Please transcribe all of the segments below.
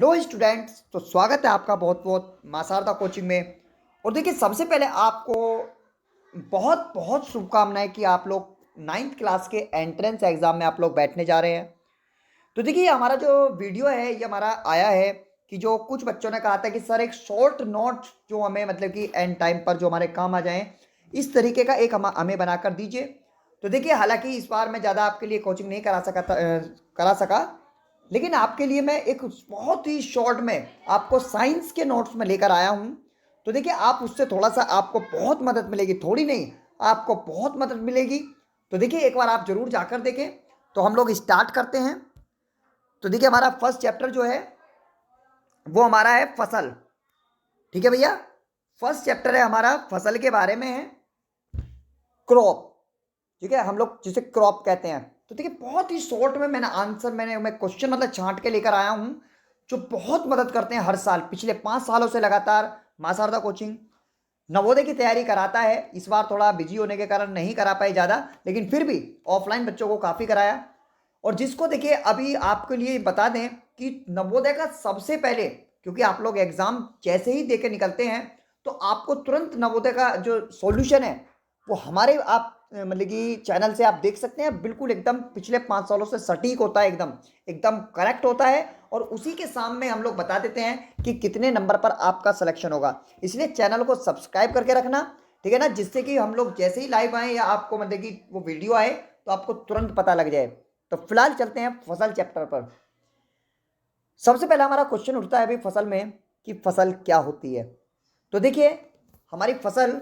Hello students, तो स्वागत है आपका बहुत बहुत मां शारदा कोचिंग में। और देखिए, सबसे पहले आपको बहुत बहुत शुभकामनाएं कि आप लोग नाइन्थ क्लास के एंट्रेंस एग्जाम में आप लोग बैठने जा रहे हैं। तो देखिए, हमारा जो वीडियो है ये हमारा आया है कि जो कुछ बच्चों ने कहा था कि सर एक शॉर्ट नोट जो हमें मतलब कि एंड टाइम पर जो हमारे काम आ जाएं, इस तरीके का एक हमें बनाकर दीजिए। तो देखिए, हालांकि इस बार मैं ज़्यादा आपके लिए कोचिंग नहीं करा सका, लेकिन आपके लिए मैं एक बहुत ही शॉर्ट में आपको साइंस के नोट्स में लेकर आया हूँ। तो देखिए, आप उससे थोड़ा सा आपको बहुत मदद मिलेगी, थोड़ी नहीं, आपको बहुत मदद मिलेगी। तो देखिए, एक बार आप जरूर जाकर देखें। तो हम लोग स्टार्ट करते हैं। तो देखिए, हमारा फर्स्ट चैप्टर जो है वो हमारा है फसल। ठीक है भैया, फर्स्ट चैप्टर है हमारा फसल के बारे में है, क्रॉप। ठीक है, हम लोग जिसे क्रॉप कहते हैं। तो देखिए, बहुत ही शॉर्ट में मैं क्वेश्चन मतलब छांट के लेकर आया हूं, जो बहुत मदद करते हैं हर साल। पिछले 5 सालों से लगातार मां शारदा कोचिंग नवोदय की तैयारी कराता है। इस बार थोड़ा बिजी होने के कारण नहीं करा पाए ज़्यादा, लेकिन फिर भी ऑफलाइन बच्चों को काफ़ी कराया। और जिसको देखिए, अभी आपके लिए बता दें कि नवोदय का सबसे पहले, क्योंकि आप लोग एग्जाम जैसे ही दे के निकलते हैं तो आपको तुरंत नवोदय का जो सॉल्यूशन है वो हमारे आप मतलब कि चैनल से आप देख सकते हैं। बिल्कुल एकदम पिछले 5 सालों से सटीक होता है, एकदम एकदम करेक्ट होता है। और उसी के सामने हम लोग बता देते हैं कि कितने नंबर पर आपका सिलेक्शन होगा। इसलिए चैनल को सब्सक्राइब करके रखना, ठीक है ना, जिससे कि हम लोग जैसे ही लाइव आए या आपको मतलब कि वो वीडियो आए तो आपको तुरंत पता लग जाए। तो फिलहाल चलते हैं फसल चैप्टर पर। सबसे पहला हमारा क्वेश्चन उठता है अभी फसल में कि फसल क्या होती है। तो देखिए, हमारी फसल,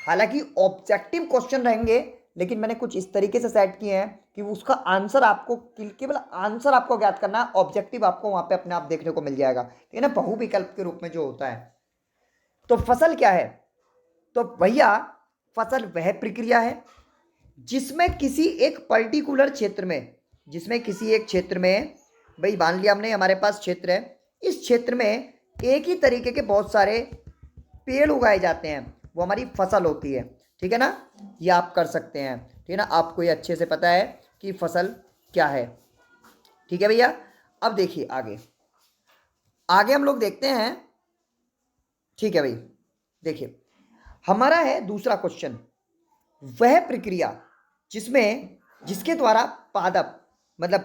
हालांकि ऑब्जेक्टिव क्वेश्चन रहेंगे, लेकिन मैंने कुछ इस तरीके से सेट किए हैं कि उसका आंसर आपको, केवल आंसर आपको ज्ञात करना है। ऑब्जेक्टिव आपको वहां पे अपने आप देखने को मिल जाएगा, ठीक है ना, बहुविकल्प के रूप में जो होता है। तो फसल क्या है? तो भैया, फसल वह प्रक्रिया है जिसमें किसी एक पर्टिकुलर क्षेत्र में, जिसमें किसी एक क्षेत्र में, भाई मान लिया हमने हमारे पास क्षेत्र है, इस क्षेत्र में एक ही तरीके के बहुत सारे पेड़ उगाए जाते हैं, वो हमारी फसल होती है। ठीक है ना, ये आप कर सकते हैं। ठीक है ना, आपको ये अच्छे से पता है कि फसल क्या है। ठीक है भैया, अब देखिए आगे आगे हम लोग देखते हैं। ठीक है भाई, देखिए हमारा है दूसरा क्वेश्चन, वह प्रक्रिया जिसमें जिसके द्वारा पादप मतलब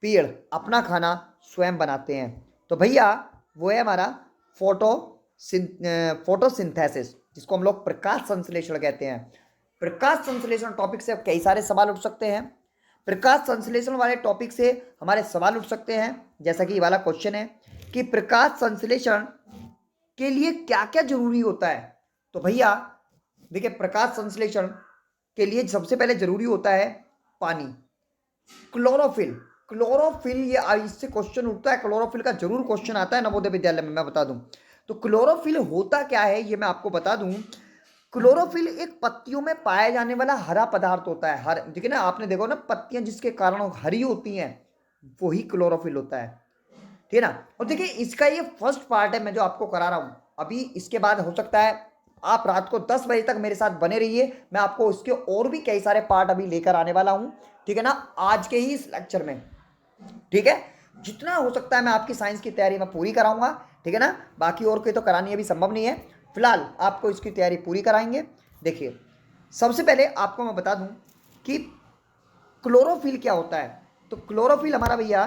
पेड़ अपना खाना स्वयं बनाते हैं। तो भैया, वो है हमारा फोटो फोटोसिंथेसिस, जिसको हम लोग प्रकाश संश्लेषण कहते हैं। प्रकाश संश्लेषण टॉपिक से कई सारे सवाल उठ सकते हैं। प्रकाश संश्लेषण वाले टॉपिक से हमारे सवाल उठ सकते हैं, जैसा कि ये वाला क्वेश्चन है कि प्रकाश संश्लेषण के लिए क्या क्या जरूरी होता है। तो भैया देखिए, प्रकाश संश्लेषण के लिए सबसे पहले जरूरी होता है पानी, क्लोरोफिल। क्लोरोफिल, ये इससे क्वेश्चन उठता है, क्लोरोफिल का जरूर क्वेश्चन आता है नवोदय विद्यालय में, मैं बता दूं। तो क्लोरोफिल होता क्या है ये मैं आपको बता दूं। क्लोरोफिल एक पत्तियों में पाया जाने वाला हरा पदार्थ होता है। हर देखिए ना, आपने देखो ना, पत्तियां जिसके कारण हरी होती हैं वही क्लोरोफिल होता है। ठीक है ना। और देखिए, इसका ये फर्स्ट पार्ट है मैं जो आपको करा रहा हूं अभी। इसके बाद हो सकता है आप रात को 10 बजे तक मेरे साथ बने रहिए, मैं आपको इसके और भी कई सारे पार्ट अभी लेकर आने वाला हूं। ठीक है ना, आज के ही इस लेक्चर में। ठीक है, जितना हो सकता है मैं आपकी साइंस की तैयारी में पूरी कराऊंगा। ठीक है ना, बाकी और कोई तो करानी अभी संभव नहीं है, फिलहाल आपको इसकी तैयारी पूरी कराएंगे। देखिए, सबसे पहले आपको मैं बता दूं कि क्लोरोफिल क्या होता है। तो क्लोरोफिल हमारा भैया,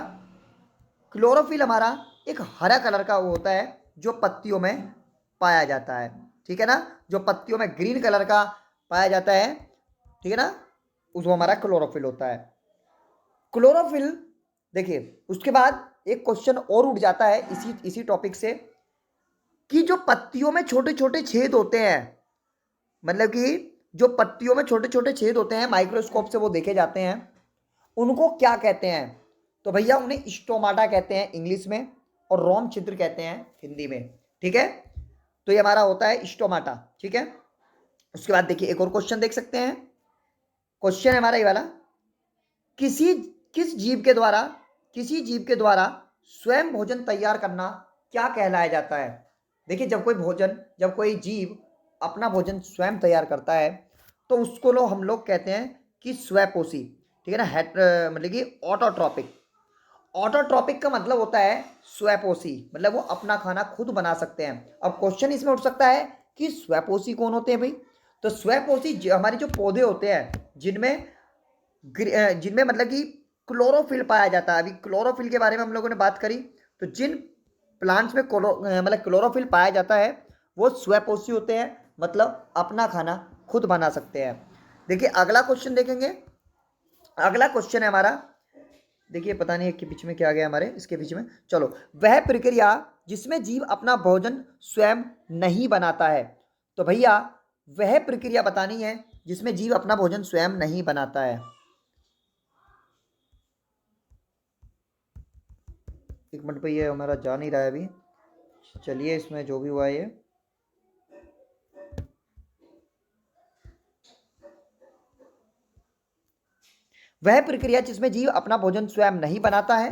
क्लोरोफिल हमारा एक हरा कलर का वो होता है जो पत्तियों में पाया जाता है। ठीक है ना, जो पत्तियों में ग्रीन कलर का पाया जाता है, ठीक है ना, उसको हमारा क्लोरोफिल होता है। क्लोरोफिल, देखिए उसके बाद एक क्वेश्चन और उठ जाता है इसी इसी टॉपिक से कि जो पत्तियों में छोटे छोटे छेद होते हैं, मतलब कि जो पत्तियों में छोटे छोटे छेद होते हैं, माइक्रोस्कोप से वो देखे जाते हैं, उनको क्या कहते हैं। तो भैया, उन्हें स्टोमाटा कहते हैं इंग्लिश में, और रोम छिद्र कहते हैं हिंदी में। ठीक है, तो ये हमारा होता है स्टोमाटा। ठीक है, उसके बाद देखिए एक और क्वेश्चन देख सकते हैं। क्वेश्चन है हमारा ये वाला, किसी किस जीव के द्वारा किसी जीव के द्वारा स्वयं भोजन तैयार करना क्या कहलाया जाता है। देखिए, जब कोई जीव अपना भोजन स्वयं तैयार करता है तो उसको हम लोग कहते हैं कि स्वयपोषी। ठीक है ना, मतलब कि ऑटोट्रॉपिक। ऑटोट्रॉपिक का मतलब होता है स्वयपोषी, मतलब वो अपना खाना खुद बना सकते हैं। अब क्वेश्चन इसमें उठ सकता है कि स्वयपोषी कौन होते हैं भाई? तो स्वयपोषी हमारे जो पौधे होते हैं जिनमें जिनमें मतलब कि क्लोरोफिल पाया जाता है। अभी क्लोरोफिल के बारे में हम लोगों ने बात करी, तो जिन प्लांट्स में मतलब क्लोरोफिल पाया जाता है वो स्वयपोषी होते हैं, मतलब अपना खाना खुद बना सकते हैं। देखिए अगला क्वेश्चन देखेंगे। अगला क्वेश्चन है हमारा, देखिए पता नहीं के बीच में क्या आ गया हमारे, इसके बीच में, चलो। वह प्रक्रिया जिसमें जीव अपना भोजन स्वयं नहीं बनाता है। तो भैया वह प्रक्रिया बतानी है जिसमें जीव अपना भोजन स्वयं नहीं बनाता है। एक मिनट पे, ये हमारा जा नहीं रहा है अभी, चलिए इसमें जो भी हुआ ये। वह प्रक्रिया जिसमें जीव अपना भोजन स्वयं नहीं बनाता है,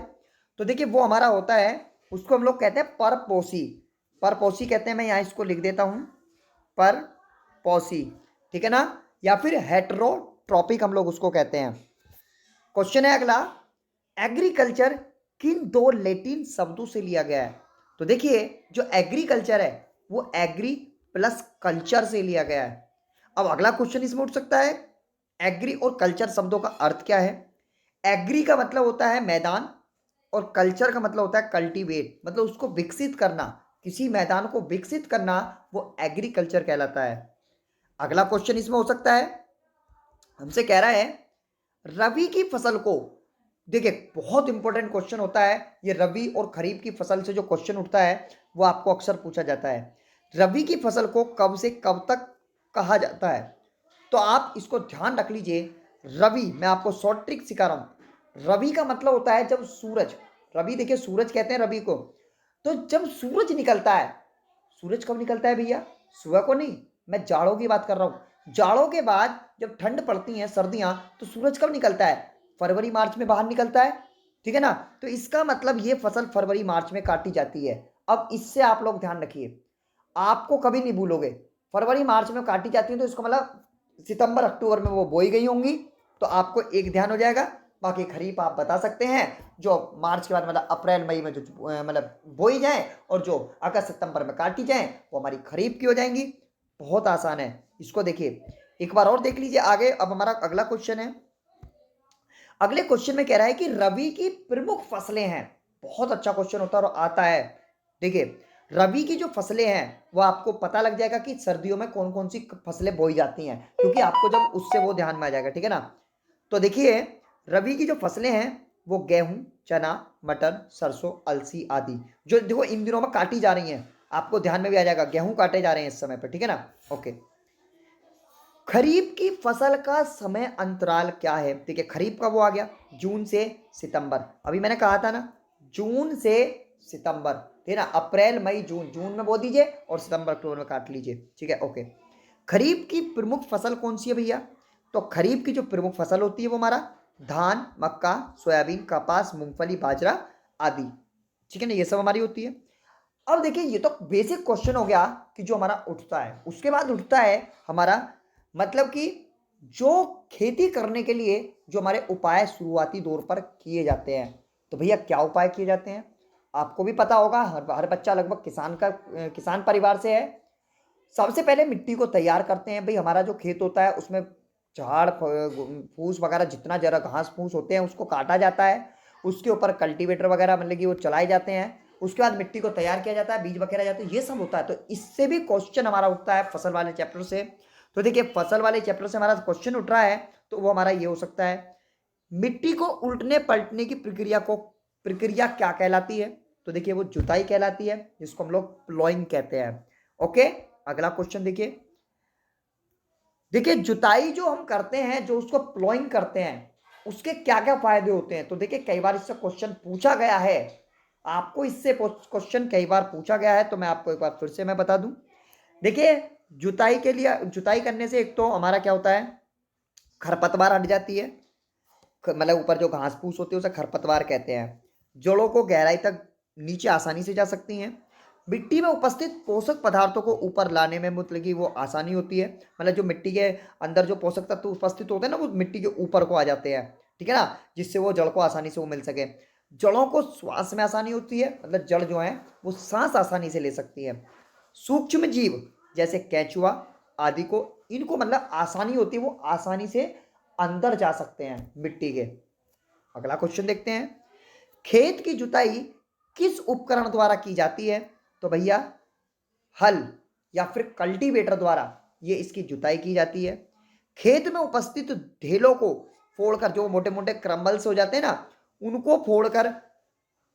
तो देखिए वो हमारा होता है, उसको हम लोग कहते हैं परपोषी। परपोषी कहते हैं, मैं यहाँ इसको लिख देता हूँ, परपोषी, ठीक है ना, या फिर हेटरोट्रॉपिक हम लोग उसको कहते हैं। क्वेश्चन है अगला, एग्रीकल्चर किन दो लैटिन शब्दों से लिया गया है? तो देखिए जो एग्रीकल्चर है वो एग्री प्लस कल्चर से लिया गया है। अब अगला क्वेश्चन इसमें उठ सकता है, एग्री और कल्चर शब्दों का अर्थ क्या है? एग्री का मतलब होता है मैदान, और कल्चर का मतलब होता है कल्टीवेट, मतलब उसको विकसित करना, किसी मैदान को विकसित करना, वो एग्रीकल्चर कहलाता है। अगला क्वेश्चन इसमें हो सकता है, हमसे कह रहा है रबी की फसल को, देखिए बहुत इंपॉर्टेंट क्वेश्चन होता है ये, रबी और खरीफ की फसल से जो क्वेश्चन उठता है वो आपको अक्सर पूछा जाता है। रबी की फसल को कब से कब तक कहा जाता है? तो आप इसको ध्यान रख लीजिए। रवि, मैं आपको शॉर्ट ट्रिक सिखा रहा हूं। रवि का मतलब होता है जब सूरज, रवि देखिए सूरज कहते हैं रवि को, तो जब सूरज निकलता है, सूरज कब निकलता है भैया? सुबह को नहीं, मैं जाड़ों की बात कर रहा हूं। जाड़ों के बाद जब ठंड पड़ती है, सर्दियां, तो सूरज कब निकलता है? फरवरी मार्च में बाहर निकलता है, ठीक है ना। तो इसका मतलब ये फसल फरवरी मार्च में काटी जाती है। अब इससे आप लोग ध्यान रखिए, आपको कभी नहीं भूलोगे, फरवरी मार्च में काटी जाती है तो इसको मतलब सितंबर अक्टूबर में वो बोई गई होंगी, तो आपको एक ध्यान हो जाएगा। बाकी खरीफ आप बता सकते हैं जो मार्च के बाद मतलब अप्रैल मई में जो मतलब बोई जाए, और जो अगस्त सितंबर में काटी जाए वो हमारी खरीफ की हो जाएंगी। बहुत आसान है, इसको देखिए एक बार और देख लीजिए आगे। अब हमारा अगला क्वेश्चन है, अगले क्वेश्चन में कह रहा है कि रबी की प्रमुख फसलें हैं। बहुत अच्छा क्वेश्चन होता है और आता है। देखिए रबी की जो फसलें हैं वो आपको पता लग जाएगा कि सर्दियों में कौन कौन सी फसलें बोई जाती हैं, क्योंकि आपको जब उससे वो ध्यान में आ जाएगा, ठीक है ना। तो देखिए रबी की जो फसलें हैं वो गेहूं, चना, मटर, सरसों, अलसी आदि, जो देखो इन दिनों में काटी जा रही हैं, आपको ध्यान में भी आ जाएगा, गेहूं काटे जा रहे हैं इस समय पर, ठीक है ना। ओके, खरीफ की फसल का समय अंतराल क्या है? देखिए खरीफ का वो आ गया जून से सितंबर, अभी मैंने कहा था ना जून से सितंबर, ठीक है ना। अप्रैल मई जून, जून में बो दीजिए और सितंबर अक्टूबर में काट लीजिए, ठीक है। ओके, खरीफ की प्रमुख फसल कौन सी है भैया? तो खरीफ की जो प्रमुख फसल होती है वो हमारा धान, मक्का, सोयाबीन, कपास, मूंगफली, बाजरा आदि, ठीक है ना, ये सब हमारी होती है। अब देखिए ये तो बेसिक क्वेश्चन हो गया कि जो हमारा उठता है, उसके बाद उठता है हमारा मतलब कि जो खेती करने के लिए जो हमारे उपाय शुरुआती दौर पर किए जाते हैं। तो भैया क्या उपाय किए जाते हैं? आपको भी पता होगा, हर बच्चा लगभग किसान परिवार से है। सबसे पहले मिट्टी को तैयार करते हैं, भाई हमारा जो खेत होता है उसमें झाड़ फूस वगैरह जितना जरा घास फूस होते हैं उसको काटा जाता है, उसके ऊपर कल्टीवेटर वगैरह मतलब कि वो चलाए जाते हैं, उसके बाद मिट्टी को तैयार किया जाता है, बीज वगैरह जाते हैं, ये सब होता है। तो इससे भी क्वेश्चन हमारा उठता है फसल वाले चैप्टर से। तो देखिए फसल वाले चैप्टर से हमारा क्वेश्चन उठ रहा है, तो वो हमारा ये हो सकता है, मिट्टी को उल्टने पलटने की प्रक्रिया क्या कहलाती है? तो देखिए वो जुताई कहलाती है, जिसको हम लोग प्लॉइंग कहते हैं। ओके, अगला क्वेश्चन देखिए। देखिए जुताई जो हम करते हैं, जो उसको प्लॉइंग करते हैं, उसके क्या क्या फायदे होते हैं? तो देखिए कई बार इससे क्वेश्चन पूछा गया है, आपको इससे क्वेश्चन कई बार पूछा गया है, तो मैं आपको एक बार फिर से मैं बता दूं। देखिए जुताई के लिए, जुताई करने से एक तो हमारा क्या होता है, खरपतवार हट जाती है, मतलब ऊपर जो घास फूस होती है उसे खरपतवार कहते हैं। जड़ों को गहराई तक नीचे आसानी से जा सकती हैं। मिट्टी में उपस्थित पोषक पदार्थों को ऊपर लाने में मतलब कि वो आसानी होती है, मतलब जो मिट्टी के अंदर जो पोषक तत्व उपस्थित होते हैं ना वो मिट्टी के ऊपर को आ जाते हैं, ठीक है ना, जिससे वो जड़ को आसानी से वो मिल सके। जड़ों को श्वास में आसानी होती है, मतलब जड़ जो है वो सांस आसानी से ले सकती है। सूक्ष्म जीव जैसे केंचुआ आदि को, इनको मतलब आसानी होती है, वो आसानी से अंदर जा सकते हैं मिट्टी के। अगला क्वेश्चन देखते हैं, खेत की जुताई किस उपकरण द्वारा की जाती है? तो भैया हल या फिर कल्टीवेटर द्वारा ये इसकी जुताई की जाती है। खेत में उपस्थित ढेलों को फोड़कर, जो मोटे मोटे क्रम्बल्स हो जाते हैं ना, उनको फोड़कर,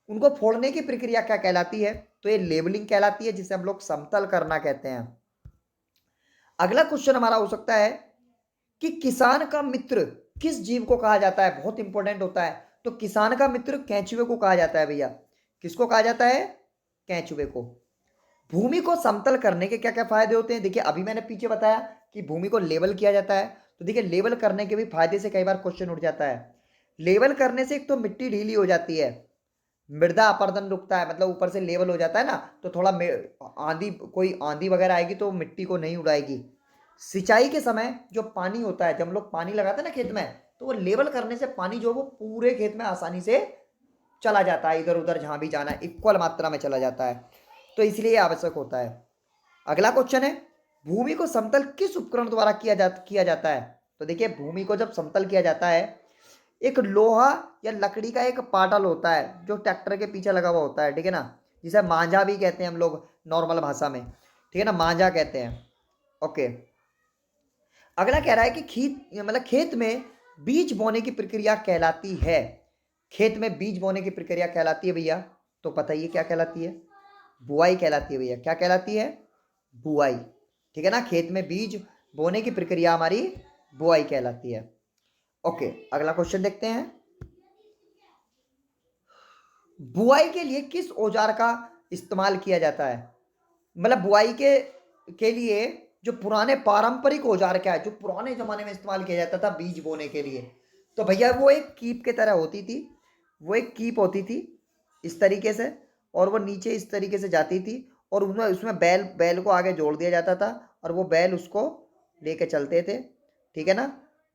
उनको फोड़ने की प्रक्रिया क्या कहलाती है? तो ये लेबलिंग कहलाती है, जिसे हम लोग समतल करना कहते हैं। अगला क्वेश्चन हमारा हो सकता है कि किसान का मित्र किस जीव को कहा जाता है? बहुत इंपॉर्टेंट होता है। तो किसान का मित्र केंचुए को कहा जाता है भैया। किसको कहा जाता है? केंचुए को। भूमि को समतल करने के क्या क्या फायदे होते हैं? देखिए अभी मैंने पीछे बताया कि भूमि को लेवल किया जाता है, तो देखिए लेवल करने के भी फायदे से कई बार क्वेश्चन उठ जाता है। लेवल करने से एक तो मिट्टी ढीली हो जाती है, मृदा अपरदन रुकता है, मतलब ऊपर से लेवल हो जाता है ना, तो थोड़ा आंधी, कोई आंधी वगैरह आएगी तो मिट्टी को नहीं उड़ाएगी। सिंचाई के समय जो पानी होता है, जब हम लोग पानी लगाते हैं ना खेत में, तो वो लेवल करने से पानी जो वो पूरे खेत में आसानी से चला जाता है, इधर उधर जहां भी जाना है इक्वल मात्रा में चला जाता है, तो इसलिए आवश्यक होता है। अगला क्वेश्चन है, भूमि को समतल किस उपकरण द्वारा किया जाता है? तो देखिए भूमि को जब समतल किया जाता है, एक लोहा या लकड़ी का एक पाटल होता है जो ट्रैक्टर के पीछे लगा हुआ होता है, ठीक है ना, जिसे मांझा भी कहते हैं हम लोग नॉर्मल भाषा में, ठीक है ना, मांझा कहते हैं। ओके, अगला कह रहा है कि खेत में बीज बोने की प्रक्रिया कहलाती है। खेत में बीज बोने की प्रक्रिया कहलाती है भैया, तो बताइए क्या कहलाती है? बुआई कहलाती है भैया। क्या कहलाती है? बुआई, ठीक है ना। खेत में बीज बोने की प्रक्रिया हमारी बुआई कहलाती है। ओके, अगला क्वेश्चन देखते हैं, बुआई के लिए किस औजार का इस्तेमाल किया जाता है? मतलब बुआई के लिए जो पुराने पारंपरिक औजार क्या है, जो पुराने जमाने में इस्तेमाल किया जाता था बीज बोने के लिए, तो भैया वो एक कीप के तरह होती थी। वो एक कीप होती थी इस तरीके से, और वो नीचे इस तरीके से जाती थी, और उसमें उसमें बैल बैल को आगे जोड़ दिया जाता था, और वो बैल उसको लेके चलते थे, ठीक है ना।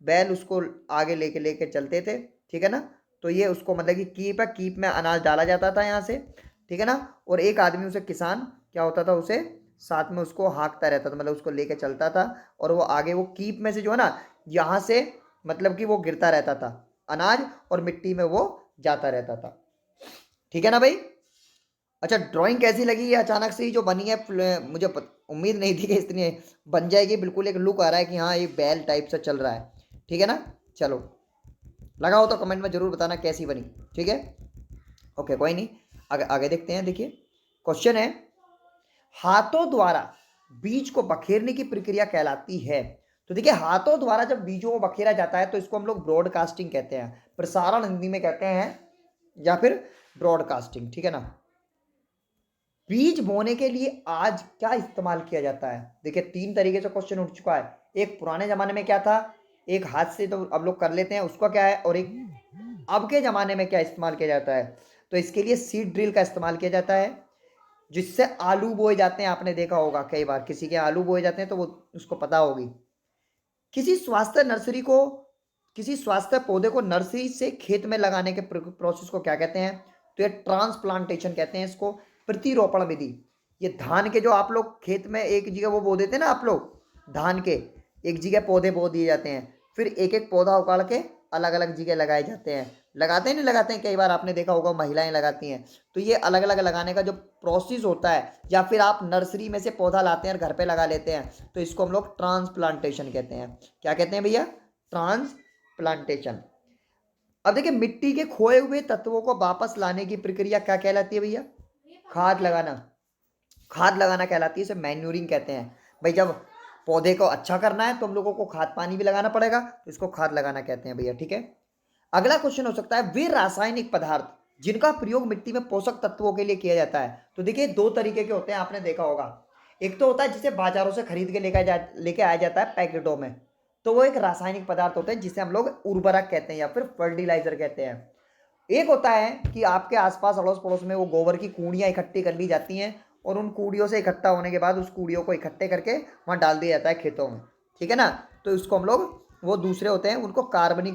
बैल उसको आगे लेके लेके चलते थे, ठीक है ना। तो ये उसको मतलब कि कीप है, कीप में अनाज डाला जाता था यहाँ से, ठीक है ना। और एक आदमी, उसे किसान क्या होता था, उसे साथ में उसको हाँकता रहता था, मतलब उसको लेके चलता था, और वो आगे वो कीप में से जो है ना, यहाँ से मतलब कि वो गिरता रहता था अनाज, और मिट्टी में वो जाता रहता था, ठीक है ना भाई। अच्छा, ड्राइंग कैसी लगी? ये अचानक से ही जो बनी है, मुझे उम्मीद नहीं थी कि इतनी बन जाएगी। बिल्कुल एक लुक आ रहा है कि हाँ ये बैल टाइप से चल रहा है, ठीक है ना। चलो, लगा हो तो कमेंट में जरूर बताना कैसी बनी, ठीक है। ओके, कोई नहीं, आगे आगे देखते हैं। देखिए क्वेश्चन है, हाथों द्वारा बीज को बखेरने की प्रक्रिया कहलाती है? तो देखिए हाथों द्वारा जब बीजों को बखेरा जाता है तो इसको हम लोग ब्रॉडकास्टिंग कहते हैं, प्रसारण हिंदी में कहते हैं, या फिर ब्रॉडकास्टिंग, ठीक है ना। बीज बोने के लिए आज क्या इस्तेमाल किया जाता है? देखिए तीन तरीके से क्वेश्चन उठ चुका है। एक पुराने जमाने में क्या था, एक हाथ से तो अब लोग कर लेते हैं, उसका क्या है, और एक अब के जमाने में क्या इस्तेमाल किया जाता है? तो इसके लिए सीड ड्रिल का इस्तेमाल किया जाता है, जिससे आलू बोए जाते हैं। आपने देखा होगा कई बार किसी के आलू बोए जाते हैं, तो वो उसको पता होगी। किसी स्वास्थ्य नर्सरी को, किसी स्वास्थ्य पौधे को नर्सरी से खेत में लगाने के प्रोसेस को क्या कहते हैं? तो ये ट्रांसप्लांटेशन कहते हैं इसको, प्रतिरोपण विधि। ये धान के जो आप लोग खेत में एक जगह वो बो देते हैं ना, आप लोग धान के एक जगह पौधे बो दिए जाते हैं, फिर एक एक पौधा उखाड़ के अलग अलग जगह लगाए जाते हैं। लगाते हैं नहीं लगाते हैं, कई बार आपने देखा होगा महिलाएं लगाती हैं। तो ये अलग अलग लगाने का जो प्रोसेस होता है, या फिर आप नर्सरी में से पौधा लाते हैं और घर पे लगा लेते हैं, तो इसको हम लोग ट्रांसप्लांटेशन कहते हैं। क्या कहते हैं भैया? ट्रांसप्लांटेशन। अब देखिए मिट्टी के खोए हुए तत्वों को वापस लाने की प्रक्रिया क्या कहलाती है भैया? खाद लगाना। खाद लगाना कहलाती है, इसे मैन्यूरिंग कहते हैं। भाई जब पौधे को अच्छा करना है तो हम लोगों को खाद पानी भी लगाना पड़ेगा, तो इसको खाद लगाना कहते हैं भैया, ठीक है। अगला क्वेश्चन हो सकता है, वे रासायनिक पदार्थ जिनका प्रयोग मिट्टी में पोषक तत्वों के लिए किया जाता है। तो देखिए दो तरीके के होते हैं, आपने देखा होगा। एक तो होता है जिसे बाजारों से खरीद के लेके आया जाता है पैकेटों में, तो वो एक रासायनिक पदार्थ होते हैं जिसे हम लोग उर्वरक कहते हैं या फिर फर्टिलाइजर कहते हैं। एक होता है कि आपके आसपास अड़ोस पड़ोस में वो गोबर की कूड़ियाँ इकट्ठी कर ली जाती हैं, और उन कूड़ियों से इकट्ठा होने के बाद उस कूड़ियों को इकट्ठे करके वहाँ डाल दिया जाता है खेतों में, ठीक है ना। तो उसको हम लोग, वो दूसरे होते हैं उनको कार्बनिक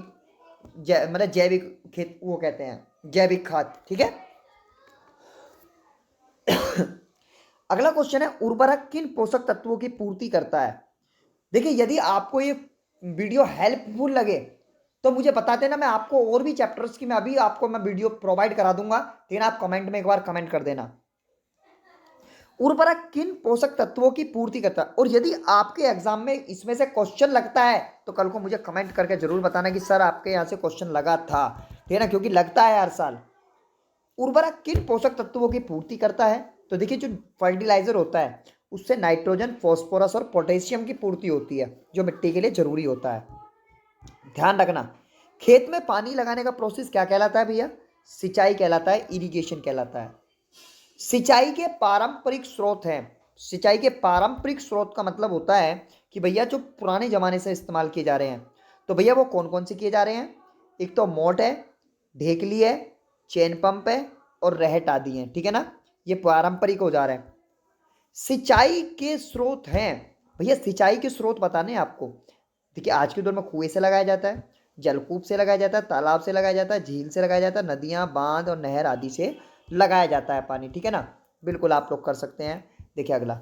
मतलब जैविक खेत वो कहते हैं, जैविक खाद। ठीक है, अगला क्वेश्चन है, उर्वरक किन पोषक तत्वों की पूर्ति करता है? देखिए, यदि आपको ये वीडियो हेल्पफुल लगे तो मुझे बता देना, मैं आपको और भी चैप्टर्स की मैं अभी आपको मैं वीडियो प्रोवाइड करा दूंगा, लेकिन आप कमेंट में एक बार कमेंट कर देना, उर्वरक किन पोषक तत्वों की पूर्ति करता है। और यदि आपके एग्जाम में इसमें से क्वेश्चन लगता है तो कल को मुझे कमेंट करके जरूर बताना कि सर आपके यहाँ से क्वेश्चन लगा था, ठीक है ना, क्योंकि लगता है हर साल। उर्वरक किन पोषक तत्वों की पूर्ति करता है? तो देखिए, जो फर्टिलाइजर होता है उससे नाइट्रोजन, फास्फोरस और पोटेशियम की पूर्ति होती है, जो मिट्टी के लिए जरूरी होता है। ध्यान रखना, खेत में पानी लगाने का प्रोसेस क्या कहलाता है भैया? सिंचाई कहलाता है, इरिगेशन कहलाता है। सिंचाई के पारंपरिक स्रोत हैं। सिंचाई के पारंपरिक स्रोत का मतलब होता है कि भैया जो पुराने जमाने से इस्तेमाल किए जा रहे हैं, तो भैया वो कौन कौन से किए जा रहे हैं? एक तो मोट है, ढेकली है, चेन पंप है और रहट आदि हैं, ठीक है ना, ये पारंपरिक हो जा रहे हैं। सिंचाई के स्रोत हैं भैया, सिंचाई के स्रोत बताने हैं आपको। देखिए, आज के दौर में कुएं से लगाया जाता है, जलकूप से लगाया जाता है, तालाब से लगाया जाता है, झील से लगाया जाता है, नदियां, बांध और नहर आदि से लगाया जाता है पानी, ठीक है ना, बिल्कुल आप लोग कर सकते हैं। देखिए अगला,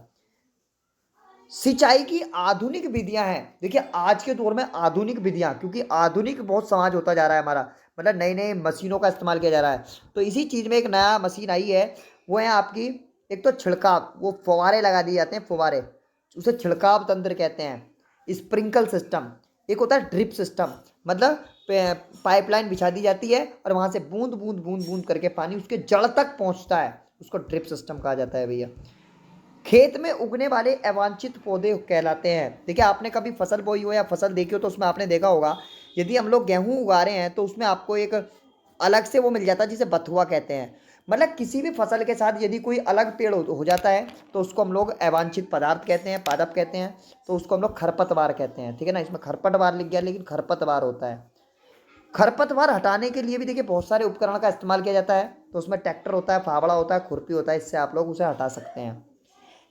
सिंचाई की आधुनिक विधियां हैं। देखिए, आज के दौर में आधुनिक विधियां, क्योंकि आधुनिक बहुत समाज होता जा रहा है हमारा, मतलब नई नई मशीनों का इस्तेमाल किया जा रहा है, तो इसी चीज़ में एक नया मशीन आई है, वो है आपकी, एक तो छिड़काव, वो फुवारे लगा दिए जाते हैं, फुवारे, उसे छिड़काव तंत्र कहते हैं। स्प्रिंकल सिस्टम, एक होता है ड्रिप सिस्टम, मतलब पाइपलाइन बिछा दी जाती है और वहाँ से बूंद बूंद बूंद बूंद करके पानी उसके जड़ तक पहुँचता है, उसको ड्रिप सिस्टम कहा जाता है भैया। खेत में उगने वाले अवांछित पौधे कहलाते हैं। देखिए, आपने कभी फसल बोई हो या फसल देखी हो तो उसमें आपने देखा होगा, यदि हम लोग गेहूं उगा रहे हैं तो उसमें आपको एक अलग से वो मिल जाता है जिसे बथुआ कहते हैं। मतलब किसी भी फसल के साथ यदि कोई अलग पेड़ हो जाता है तो उसको हम लोग अवांछित पदार्थ कहते हैं, पादप कहते हैं, तो उसको हम लोग खरपतवार कहते हैं, ठीक है ना। इसमें खरपतवार लिख गया लेकिन खरपतवार होता है। खरपतवार हटाने के लिए भी देखिए बहुत सारे उपकरण का इस्तेमाल किया जाता है, तो उसमें ट्रैक्टर होता है, फावड़ा होता है, खुरपी होता है, इससे आप लोग उसे हटा सकते हैं।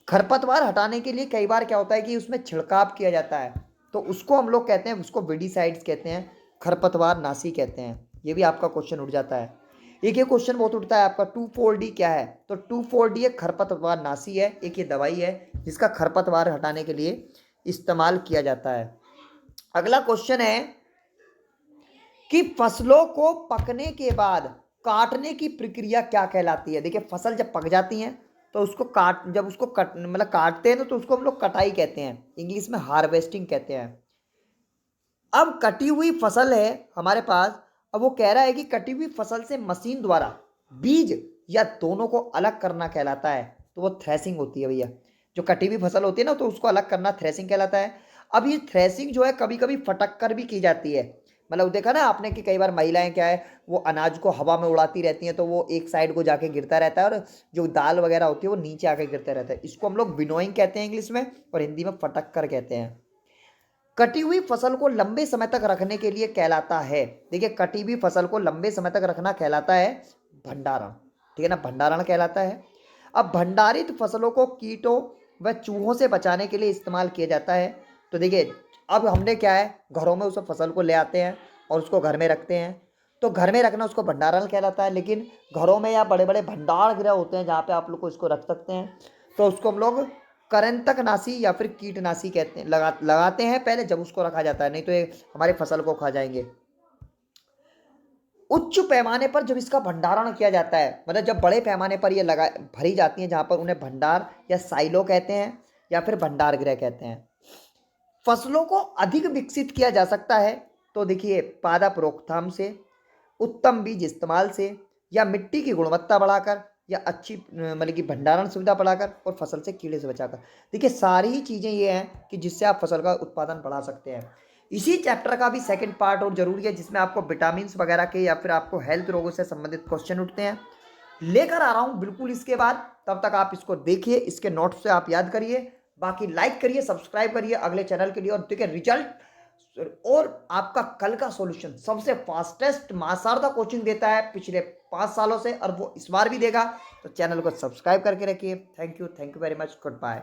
खरपतवार हटाने के लिए कई बार क्या होता है कि उसमें छिड़काव किया जाता है, तो उसको हम लोग कहते हैं, उसको विडीसाइड्स कहते हैं, खरपतवार नाशी कहते हैं। ये भी आपका क्वेश्चन उठ जाता है। एक ये क्वेश्चन बहुत उठता है आपका, 2,4-D क्या है? तो 2,4-D एक खरपतवार नाशी है, एक ये दवाई है जिसका खरपतवार हटाने के लिए इस्तेमाल किया जाता है। अगला क्वेश्चन है कि फसलों को पकने के बाद काटने की प्रक्रिया क्या कहलाती है? देखिए, फसल जब पक जाती हैं तो उसको जब उसको मतलब काटते हैं तो उसको हम लोग कटाई कहते हैं, इंग्लिश में हार्वेस्टिंग कहते हैं। अब कटी हुई फसल है हमारे पास, अब वो कह रहा है कि कटी हुई फसल से मशीन द्वारा बीज या दोनों को अलग करना कहलाता है, तो वो थ्रेसिंग होती है भैया। जो कटी हुई फसल होती है ना, तो उसको अलग करना थ्रेसिंग कहलाता है। अब ये थ्रेसिंग जो है कभी कभी फटक कर भी की जाती है, मतलब देखा ना आपने कि कई बार महिलाएं क्या है, वो अनाज को हवा में उड़ाती रहती हैं तो वो एक साइड को जाके गिरता रहता है और जो दाल वगैरह होती है वो नीचे आके गिरता रहता है। इसको हम लोग विनोइंग कहते हैं इंग्लिश में, और हिंदी में फटक कर कहते हैं। कटी हुई फसल को लंबे समय तक रखने के लिए कहलाता है, देखिए कटी हुई फसल को लंबे समय तक रखना कहलाता है भंडारण, ठीक है ना, भंडारण कहलाता है। अब भंडारित फसलों को कीटों व चूहों से बचाने के लिए इस्तेमाल किया जाता है। तो देखिए, अब हमने क्या है, घरों में उस फसल को ले आते हैं और उसको घर में रखते हैं, तो घर में रखना उसको भंडारण कहलाता है। लेकिन घरों में या बड़े बड़े भंडार गृह होते हैं जहाँ पे आप लोग को इसको रख सकते हैं, तो उसको हम लोग करंतकनाशी या फिर कीटनाशी कहते हैं, लगाते हैं पहले, जब उसको रखा जाता है, नहीं तो ये हमारे फसल को खा जाएंगे। उच्च पैमाने पर जब इसका भंडारण किया जाता है, मतलब जब बड़े पैमाने पर ये भरी जाती हैं, जहाँ पर उन्हें भंडार या साइलो कहते हैं या फिर भंडार गृह कहते हैं। फसलों को अधिक विकसित किया जा सकता है, तो देखिए पादप रोकथाम से, उत्तम बीज इस्तेमाल से, या मिट्टी की गुणवत्ता बढ़ाकर, या अच्छी मतलब कि भंडारण सुविधा बढ़ाकर, और फसल से कीड़े से बचाकर। देखिए, सारी ही चीज़ें ये हैं कि जिससे आप फसल का उत्पादन बढ़ा सकते हैं। इसी चैप्टर का भी सेकंड पार्ट और जरूरी है, जिसमें आपको विटामिन वगैरह के या फिर आपको हेल्थ रोगों से संबंधित क्वेश्चन उठते हैं, लेकर आ रहा हूँ बिल्कुल इसके बाद। तब तक आप इसको देखिए, इसके नोट्स से आप याद करिए, बाकी लाइक करिए, सब्सक्राइब करिए अगले चैनल के लिए, और देखिए रिजल्ट और आपका कल का सॉल्यूशन सबसे फास्टेस्ट मासारदा कोचिंग देता है पिछले 5 सालों से, और वो इस बार भी देगा, तो चैनल को सब्सक्राइब करके रखिए। Thank you very much, good bye.